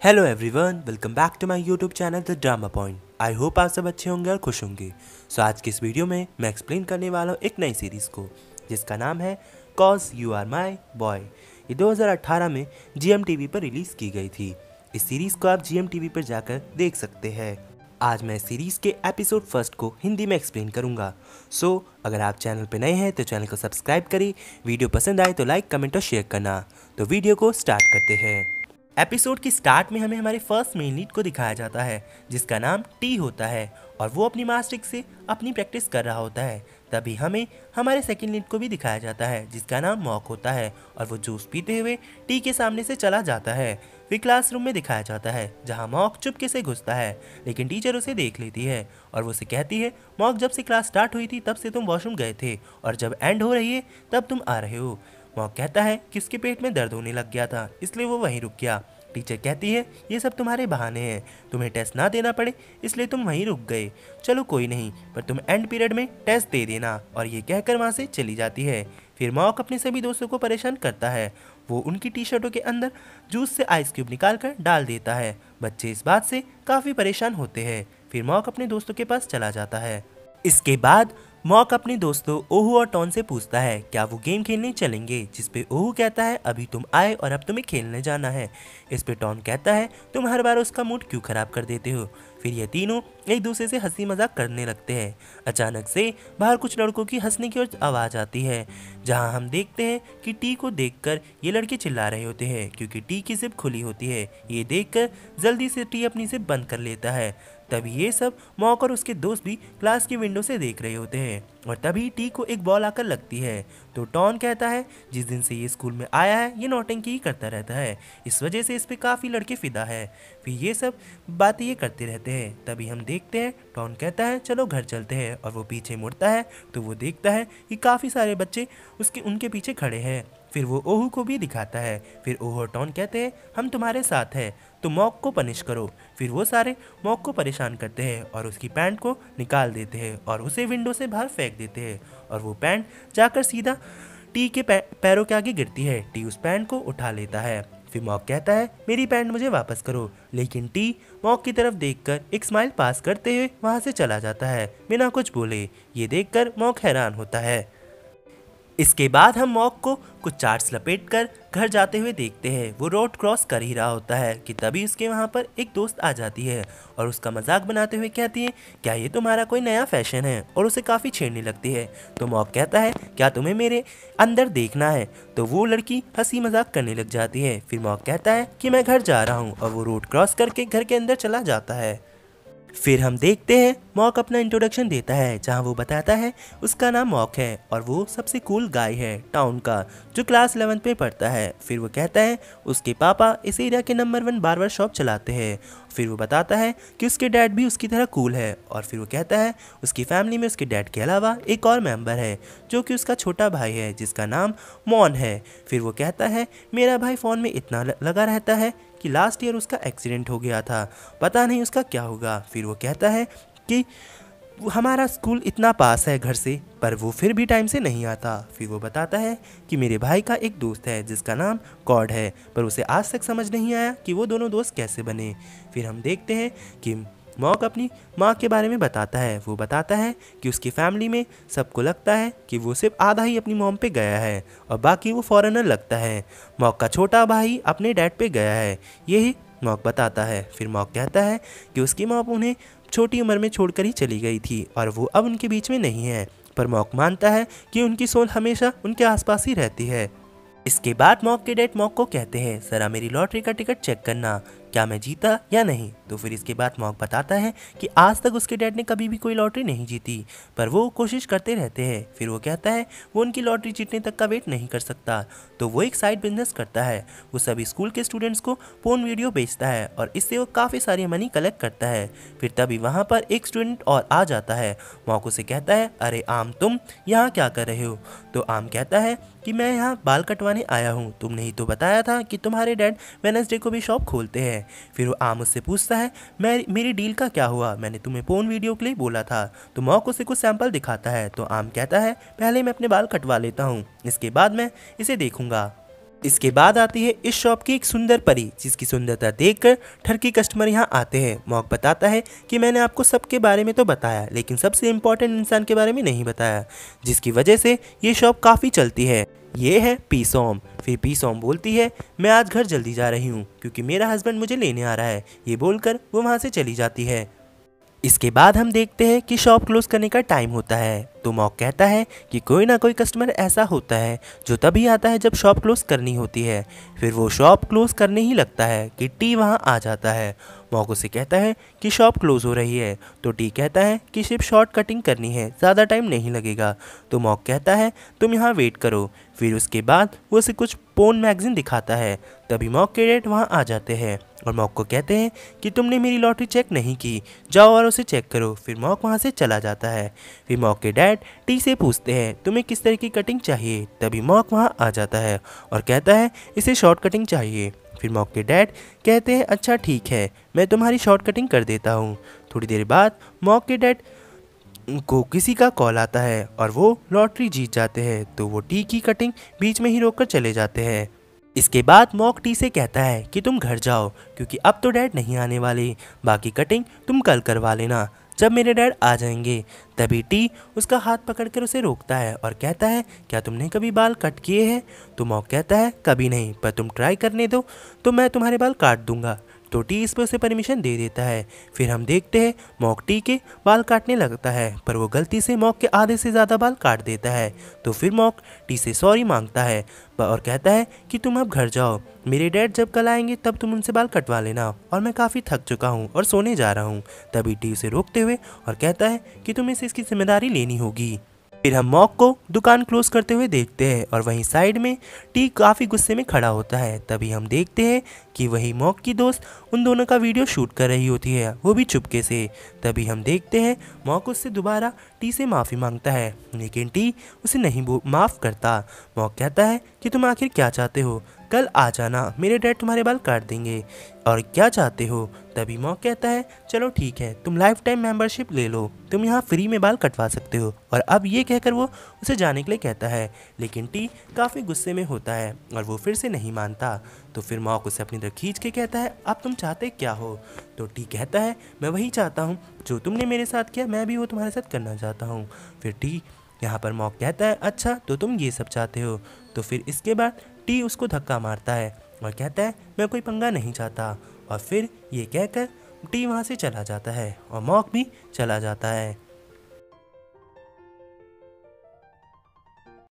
Hello everyone, welcome back to my YouTube channel the drama point. I hope आप सब अच्छे होंगे और खुश होंगे। सो आज की इस वीडियो में मैं एक्सप्लेन करने वाला हूँ एक नई सीरीज़ को जिसका नाम है cause you are my boy. ये 2018 में GMTV पर रिलीज़ की गई थी। इस सीरीज़ को आप GMTV पर जाकर देख सकते हैं। आज मैं सीरीज़ के एपिसोड फर्स्ट को हिंदी में एक्सप्लेन करूंगा। सो अगर आप चैनल पर नए हैं तो चैनल को सब्सक्राइब करिए। वीडियो पसंद आए तो लाइक, कमेंट और शेयर करना। तो वीडियो को स्टार्ट करते हैं। एपिसोड की स्टार्ट में हमें हमारे फर्स्ट मेन लीड को दिखाया जाता है जिसका नाम टी होता है और वो अपनी मास्टिक से अपनी प्रैक्टिस कर रहा होता है। तभी हमें हमारे सेकंड लीड को भी दिखाया जाता है जिसका नाम मॉक होता है और वो जूस पीते हुए टी के सामने से चला जाता है। फिर क्लासरूम में दिखाया जाता है जहाँ मॉक चुपके से घुसता है, लेकिन टीचर उसे देख लेती है और वो उसे कहती है, मॉक जब से क्लास स्टार्ट हुई थी तब से तुम वॉशरूम गए थे और जब एंड हो रही है तब तुम आ रहे हो। मॉक कहता है कि उसके पेट में दर्द होने लग गया था इसलिए वो वहीं रुक गया। टीचर कहती है, ये सब तुम्हारे बहाने हैं, तुम्हें टेस्ट ना देना पड़े इसलिए तुम वहीं रुक गए। चलो कोई नहीं, पर तुम एंड पीरियड में टेस्ट दे देना। और ये कहकर वहाँ से चली जाती है। फिर मॉक अपने सभी दोस्तों को परेशान करता है। वो उनकी टी शर्टों के अंदर जूस से आइस क्यूब निकाल कर डाल देता है। बच्चे इस बात से काफ़ी परेशान होते हैं। फिर मॉक अपने दोस्तों के पास चला जाता है। इसके बाद मॉक अपने दोस्तों ओहू और टॉन से पूछता है क्या वो गेम खेलने चलेंगे, जिस पे ओहू कहता है अभी तुम आए और अब तुम्हें खेलने जाना है। इस पे टॉन कहता है तुम हर बार उसका मूड क्यों खराब कर देते हो। फिर ये तीनों एक दूसरे से हंसी मजाक करने लगते हैं। अचानक से बाहर कुछ लड़कों की हंसने की ओर आवाज़ आती है जहां हम देखते हैं कि टी को देखकर ये लड़के चिल्ला रहे होते हैं क्योंकि टी की जिप खुली होती है। ये देखकर जल्दी से टी अपनी जिप बंद कर लेता है। तभी ये सब मॉक और उसके दोस्त भी क्लास की विंडो से देख रहे होते हैं और तभी टी को एक बॉल आकर लगती है। तो टॉन कहता है जिस दिन से ये स्कूल में आया है ये नौटंकी ही करता रहता है, इस वजह से इस पे काफ़ी लड़के फिदा है। फिर ये सब बातें ये करते रहते हैं। तभी हम देखते हैं टॉन कहता है चलो घर चलते हैं और वो पीछे मुड़ता है तो वो देखता है कि काफ़ी सारे बच्चे उनके पीछे खड़े हैं। फिर वो ओहू को भी दिखाता है। फिर ओहू और टॉन कहते हैं हम तुम्हारे साथ हैं तो मॉक को पनिश करो। फिर वो सारे मॉक को परेशान करते हैं और उसकी पैंट को निकाल देते हैं और उसे विंडो से बाहर फेंक देते हैं और वो पैंट जाकर सीधा टी के पैरों के आगे गिरती है। टी उस पैंट को उठा लेता है। फिर मॉक कहता है मेरी पैंट मुझे वापस करो, लेकिन टी मॉक की तरफ देखकर एक स्माइल पास करते हुए वहाँ से चला जाता है बिना कुछ बोले। ये देखकर मॉक हैरान होता है। इसके बाद हम मॉक को कुछ चार्ट्स लपेट कर घर जाते हुए देखते हैं। वो रोड क्रॉस कर ही रहा होता है कि तभी उसके वहाँ पर एक दोस्त आ जाती है और उसका मजाक बनाते हुए कहती है क्या ये तुम्हारा कोई नया फैशन है, और उसे काफ़ी छेड़ने लगती है। तो मॉक कहता है क्या तुम्हें मेरे अंदर देखना है। तो वो लड़की हंसी मजाक करने लग जाती है। फिर मॉक कहता है कि मैं घर जा रहा हूँ और वो रोड क्रॉस करके घर के अंदर चला जाता है। फिर हम देखते हैं मॉक अपना इंट्रोडक्शन देता है जहां वो बताता है उसका नाम मॉक है और वो सबसे कूल गाय है टाउन का जो क्लास 11 में पढ़ता है। फिर वो कहता है उसके पापा इस एरिया के नंबर 1 बार्बर शॉप चलाते हैं। फिर वो बताता है कि उसके डैड भी उसकी तरह कूल है और फिर वो कहता है उसकी फैमिली में उसके डैड के अलावा एक और मेंबर है जो कि उसका छोटा भाई है जिसका नाम मॉन है। फिर वो कहता है मेरा भाई फ़ोन में इतना लगा रहता है कि लास्ट ईयर उसका एक्सीडेंट हो गया था, पता नहीं उसका क्या होगा। फिर वो कहता है कि हमारा स्कूल इतना पास है घर से पर वो फिर भी टाइम से नहीं आता। फिर वो बताता है कि मेरे भाई का एक दोस्त है जिसका नाम कॉड है पर उसे आज तक समझ नहीं आया कि वो दोनों दोस्त कैसे बने। फिर हम देखते हैं कि मॉक अपनी माँ के बारे में बताता है। वो बताता है कि उसकी फैमिली में सबको लगता है कि वो सिर्फ आधा ही अपनी मॉम पे गया है और बाकी वो फॉरेनर लगता है। मॉक का छोटा भाई अपने डैड पे गया है, यही मॉक बताता है। फिर मॉक कहता है कि उसकी मॉम उन्हें छोटी उम्र में छोड़कर ही चली गई थी और वो अब उनके बीच में नहीं है, पर मॉक मानता है कि उनकी सोल हमेशा उनके आसपास ही रहती है। इसके बाद मॉक के डैड मॉक को कहते हैं जरा मेरी लॉटरी का टिकट चेक करना, क्या मैं जीता या नहीं। तो फिर इसके बाद मॉक बताता है कि आज तक उसके डैड ने कभी भी कोई लॉटरी नहीं जीती पर वो कोशिश करते रहते हैं। फिर वो कहता है वो उनकी लॉटरी जीतने तक का वेट नहीं कर सकता तो वो एक साइड बिजनेस करता है। वो सभी स्कूल के स्टूडेंट्स को पोर्न वीडियो बेचता है और इससे वो काफ़ी सारी मनी कलेक्ट करता है। फिर तभी वहाँ पर एक स्टूडेंट और आ जाता है। मॉक उसे कहता है अरे आम तुम यहाँ क्या कर रहे हो। तो आम कहता है कि मैं यहाँ बाल कटवाने आया हूँ, तुमने ही तो बताया था कि तुम्हारे डैड वेडनेसडे को भी शॉप खोलते हैं। फिर वो आम उससे पूछता है मेरी डील का क्या हुआ, मैंने तुम्हें पोर्न वीडियो के लिए बोला था। तो मॉक उसे कुछ सैंपल दिखाता है। तो आम कहता है पहले मैं अपने बाल कटवा लेता हूँ, इसके बाद मैं इसे देखूंगा। इसके बाद आती है इस शॉप की एक सुंदर परी, जिसकी सुंदरता देखकर ठरकी कस्टमर यहाँ आते हैं। मॉक बताता है कि मैंने आपको सबके बारे में तो बताया, लेकिन सबसे इम्पोर्टेंट इंसान के बारे में नहीं बताया, जिसकी वजह से ये शॉप काफ़ी चलती है। ये है पीसोम। फिर पीसोम बोलती है मैं आज घर जल्दी जा रही हूँ क्योंकि मेरा हस्बैंड मुझे लेने आ रहा है। ये बोलकर वो वहाँ से चली जाती है। इसके बाद हम देखते हैं कि शॉप क्लोज करने का टाइम होता है, तो मॉक कहता है कि कोई ना कोई कस्टमर ऐसा होता है जो तभी आता है जब शॉप क्लोज करनी होती है। फिर वो शॉप क्लोज करने ही लगता है कि टी वहाँ आ जाता है। मॉक उसे कहता है कि शॉप क्लोज हो रही है, तो टी कहता है कि सिर्फ शॉर्ट कटिंग करनी है, ज़्यादा टाइम नहीं लगेगा। तो मॉक कहता है तुम यहाँ वेट करो। फिर उसके बाद वो उसे कुछ पोर्न मैगजीन दिखाता है। तभी मॉक के डैड वहाँ आ जाते हैं और मॉक को कहते हैं कि तुमने मेरी लॉटरी चेक नहीं की, जाओ और उसे चेक करो। फिर मॉक वहाँ से चला जाता है। फिर मॉक के डैड टी से पूछते हैं तुम्हें किस तरह की कटिंग चाहिए। तभी मॉक वहाँ आ जाता है और कहता है इसे शॉर्ट कटिंग चाहिए। फिर मॉक के डैड कहते हैं अच्छा ठीक है, मैं तुम्हारी शॉर्ट कटिंग कर देता हूँ। थोड़ी देर बाद मॉक के डैड को किसी का कॉल आता है और वो लॉटरी जीत जाते हैं, तो वो टी की कटिंग बीच में ही रोककर चले जाते हैं। इसके बाद मॉक टी से कहता है कि तुम घर जाओ क्योंकि अब तो डैड नहीं आने वाले, बाकी कटिंग तुम कल करवा लेना जब मेरे डैड आ जाएंगे। तभी टी उसका हाथ पकड़कर उसे रोकता है और कहता है क्या तुमने कभी बाल कट किए हैं। तो मॉक कहता है कभी नहीं, पर तुम ट्राई करने दो तो मैं तुम्हारे बाल काट दूंगा। तो टी इस पर उसे परमिशन दे देता है। फिर हम देखते हैं मॉक टी के बाल काटने लगता है, पर वो गलती से मॉक के आधे से ज़्यादा बाल काट देता है। तो फिर मॉक टी से सॉरी मांगता है और कहता है कि तुम अब घर जाओ, मेरे डैड जब कल आएंगे तब तुम उनसे बाल कटवा लेना और मैं काफ़ी थक चुका हूँ और सोने जा रहा हूँ। तभी टी उसे रोकते हुए और कहता है कि तुम्हें इसकी जिम्मेदारी लेनी होगी। फिर हम मॉक को दुकान क्लोज करते हुए देखते हैं और वहीं साइड में टी काफ़ी गुस्से में खड़ा होता है। तभी हम देखते हैं कि वही मॉक की दोस्त उन दोनों का वीडियो शूट कर रही होती है, वो भी चुपके से। तभी हम देखते हैं मॉक उससे दोबारा टी से माफ़ी मांगता है, लेकिन टी उसे नहीं माफ़ करता। मॉक कहता है कि तुम आखिर क्या चाहते हो, कल आ जाना, मेरे डैड तुम्हारे बाल काट देंगे, और क्या चाहते हो। तभी मॉक कहता है चलो ठीक है, तुम लाइफ टाइम मेंबरशिप ले लो, तुम यहाँ फ्री में बाल कटवा सकते हो। और अब ये कहकर वो उसे जाने के लिए कहता है, लेकिन टी काफ़ी गुस्से में होता है और वो फिर से नहीं मानता। तो फिर मॉक उसे अपनी तरफ खींच के कहता है अब तुम चाहते क्या हो। तो टी कहता है मैं वही चाहता हूँ जो तुमने मेरे साथ किया, मैं भी वो तुम्हारे साथ करना चाहता हूँ। फिर टी यहाँ पर मॉक कहता है अच्छा तो तुम ये सब चाहते हो। तो फिर इसके बाद टी उसको धक्का मारता है और कहता है मैं कोई पंगा नहीं चाहता। और फिर ये कहकर टी वहाँ से चला जाता है और मॉक भी चला जाता है।